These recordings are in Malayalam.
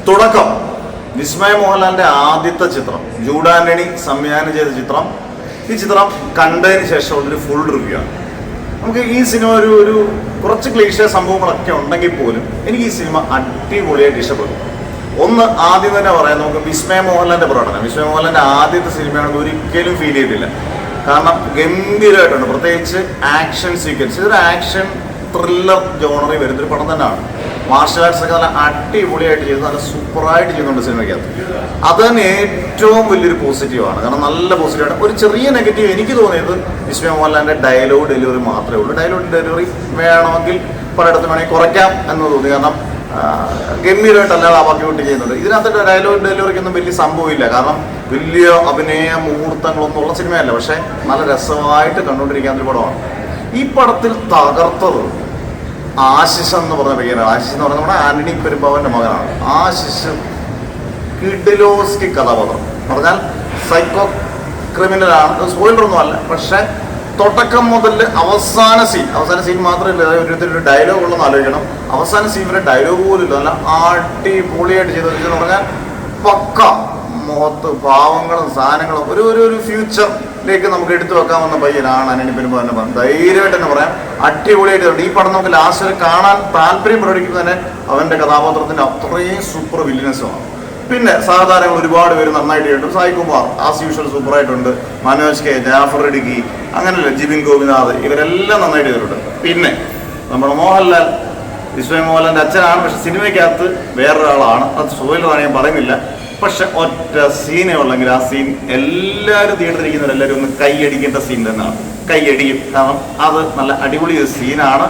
തുടക്കം വിസ്മയ മോഹൻലാലിന്റെ ആദ്യത്തെ ചിത്രം, ജൂഡ് ആന്റണി സംവിധാനം ചെയ്ത ചിത്രം. ഈ ചിത്രം കണ്ടതിന് ശേഷമുള്ളൊരു ഫുൾ റിവ്യൂ ആണ്. നമുക്ക് ഈ സിനിമ ഒരു കുറച്ച് ക്ലീശ സംഭവങ്ങളൊക്കെ ഉണ്ടെങ്കിൽ പോലും എനിക്ക് ഈ സിനിമ അടിപൊളിയായിട്ട് ഇഷ്ടപ്പെട്ടു. ഒന്ന് ആദ്യം തന്നെ പറയാം, നമുക്ക് വിസ്മയ മോഹൻലാലിന്റെ പ്രകടനം. വിസ്മയ മോഹൻലാലിന്റെ ആദ്യത്തെ സിനിമയാണെന്ന് ഒരിക്കലും ഫീൽ ചെയ്തില്ല. കാരണം ഗംഭീരമായിട്ടുണ്ട്, പ്രത്യേകിച്ച് ആക്ഷൻ സീക്വൻസ്. ഇതൊരു ആക്ഷൻ ത്രില്ലർ ജോണറിൽ വരുന്നൊരു പടം തന്നെയാണ്. മാർഷൽ ആർട്സ് ഒക്കെ നല്ല അടിപൊളിയായിട്ട് ചെയ്ത് നല്ല സൂപ്പറായിട്ട് ചെയ്യുന്നുണ്ട് സിനിമയ്ക്കകത്ത്. അത് തന്നെ ഏറ്റവും വലിയൊരു പോസിറ്റീവാണ്. കാരണം നല്ല പോസിറ്റീവാണ്. ഒരു ചെറിയ നെഗറ്റീവ് എനിക്ക് തോന്നിയത് വിസ്മയ മോഹൻലാലിന്റെ ഡയലോഗ് ഡെലിവറി മാത്രമേ ഉള്ളൂ. ഡയലോഗ് ഡെലിവറി വേണമെങ്കിൽ പലയിടത്തും വേണമെങ്കിൽ കുറയ്ക്കാം എന്ന് തോന്നി. കാരണം ഗംഭീരമായിട്ടല്ലാതെ ആ ബാക്കി വിട്ട് ചെയ്യുന്നുണ്ട്. ഇതിനകത്ത് ഡയലോഗ് ഡെലിവറിക്കൊന്നും വലിയ സംഭവമില്ല. കാരണം വലിയ അഭിനയ മുഹൂർത്തങ്ങളൊന്നും ഉള്ള സിനിമയല്ല, പക്ഷെ നല്ല രസമായിട്ട് കണ്ടുകൊണ്ടിരിക്കാൻ ഒരു പടമാണ്. ഈ പടത്തിൽ തകർത്തത് ആശിഷ് എന്ന് പറഞ്ഞ പയ്യനാണ്. ആശിഷ് എന്ന് പറഞ്ഞാൽ നമ്മുടെ ആന്റണി പെരുമ്പാവന്റെ മകനാണ്. ആശിഷ് കിഡിലോസ്കി കഥാപാത്രം പറഞ്ഞാൽ സൈക്കോ ക്രിമിനലാണ്. സ്പോയിലറൊന്നും അല്ല, പക്ഷെ തുടക്കം മുതൽ അവസാന സീൻ മാത്രമല്ല, ഒരു ഡയലോഗ് ഉള്ളതെന്ന് ആലോചിക്കണം. അവസാന സീൻ വരെ ഡയലോഗ് പോലും ഇല്ല. നല്ല അടിപൊളിയായിട്ട് ചെയ്തെന്ന് പറഞ്ഞാൽ പക്ക മുഖത്ത് ഭാവങ്ങളും സാധനങ്ങളും ഒരു ഫ്യൂച്ചറിലേക്ക് നമുക്ക് എടുത്തു വെക്കാമെന്ന പയ്യനാണ് ആന്റണി പെരുമ്പാവന്റെ മകൻ. ധൈര്യമായിട്ട് തന്നെ പറയാം, അടിപൊളിയായിട്ട്. ഈ പടം നമുക്ക് ലാസ്റ്റ് കാണാൻ താല്പര്യം പ്രകടിപ്പിക്കുന്നത് തന്നെ അവന്റെ കഥാപാത്രത്തിന്റെ അത്രയും സൂപ്പർ വില്ലിനെസ്സുമാണ്. പിന്നെ സഹതാരങ്ങൾ ഒരുപാട് പേര് നന്നായിട്ട് ചെയ്തിട്ടുണ്ട്. സായി കുമാർ ആസ് യൂഷ്വൽ സൂപ്പറായിട്ടുണ്ട്. മനോജ് കെ, ജാഫർ ഇടുക്കി, അങ്ങനെയല്ല ജിബിൻ ഗോപിനാഥ്, ഇവരെല്ലാം നന്നായിട്ട് ചെയ്തിട്ടുണ്ട്. പിന്നെ നമ്മുടെ മോഹൻലാൽ, വിസ്മയ മോഹൻലാലിന്റെ അച്ഛനാണ്, പക്ഷെ സിനിമയ്ക്കകത്ത് വേറൊരാളാണ്. അത് സോയിലറാണ്, ഞാൻ പറയുന്നില്ല. പക്ഷെ ഒറ്റ സീനേ ഉള്ളെങ്കിൽ ആ സീൻ എല്ലാവരും തിയേറ്ററിലിരിക്കുന്നവരെല്ലാവരും ഒന്ന് കൈയടിക്കേണ്ട സീൻ തന്നെയാണ്. കൈയടിക്കും, കാരണം അത് നല്ല അടിപൊളി ഒരു സീനാണ്.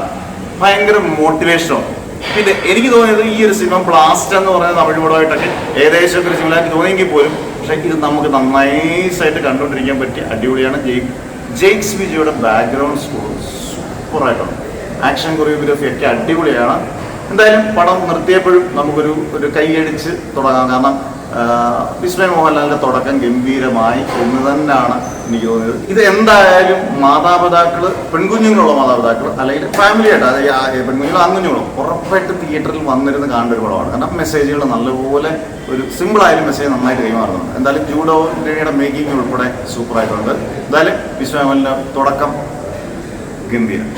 ഭയങ്കര മോട്ടിവേഷനാണ്. പിന്നെ എനിക്ക് തോന്നിയത് ഈ ഒരു സിനിമ ബ്ലാസ്റ്റ് എന്ന് പറയുന്ന തമിഴ് പടമായിട്ടൊക്കെ ഏകദേശം ഒരു സിനിമ തോന്നിയെങ്കിൽ പോലും, പക്ഷെ ഇത് നമുക്ക് നന്നായിട്ട് കണ്ടുകൊണ്ടിരിക്കാൻ പറ്റിയ അടിപൊളിയാണ്. ജെയ്ക്സ് വിജയുടെ ബാക്ക്ഗ്രൗണ്ട് സ്കോർ സൂപ്പറായിട്ടുണ്ട്. ആക്ഷൻ കൊറിയോഗ്രാഫി ഒക്കെ അടിപൊളിയാണ്. എന്തായാലും പടം നിർത്തിയപ്പോഴും നമുക്കൊരു കൈയടിച്ച് തുടങ്ങാം. കാരണം വിസ്മയ മോഹൻലാലിന്റെ തുടക്കം ഗംഭീരമായി എന്ന് തന്നെയാണ് എനിക്ക് തോന്നിയത്. ഇത് എന്തായാലും മാതാപിതാക്കള്, പെൺകുഞ്ഞുങ്ങളുള്ള മാതാപിതാക്കൾ അല്ലെങ്കിൽ ഫാമിലി ആയിട്ട്, അതായത് പെൺകുഞ്ഞുങ്ങളും ആൺകുഞ്ഞുങ്ങളും ഉറപ്പായിട്ട് തിയേറ്ററിൽ വന്നിരുന്ന് കാണേണ്ട ഒരു പടമാണ്. കാരണം മെസ്സേജുകൾ നല്ലപോലെ ഒരു സിമ്പിളായാലും മെസ്സേജ് നന്നായിട്ട് കൈമാറുന്നുണ്ട്. എന്തായാലും ജൂഡ് ആന്റണിയുടെ മേക്കിംഗ് ഉൾപ്പെടെ സൂപ്പറായിട്ടുണ്ട്. എന്തായാലും വിസ്മയ മോഹൻലാലിന്റെ തുടക്കം ഗംഭീരം.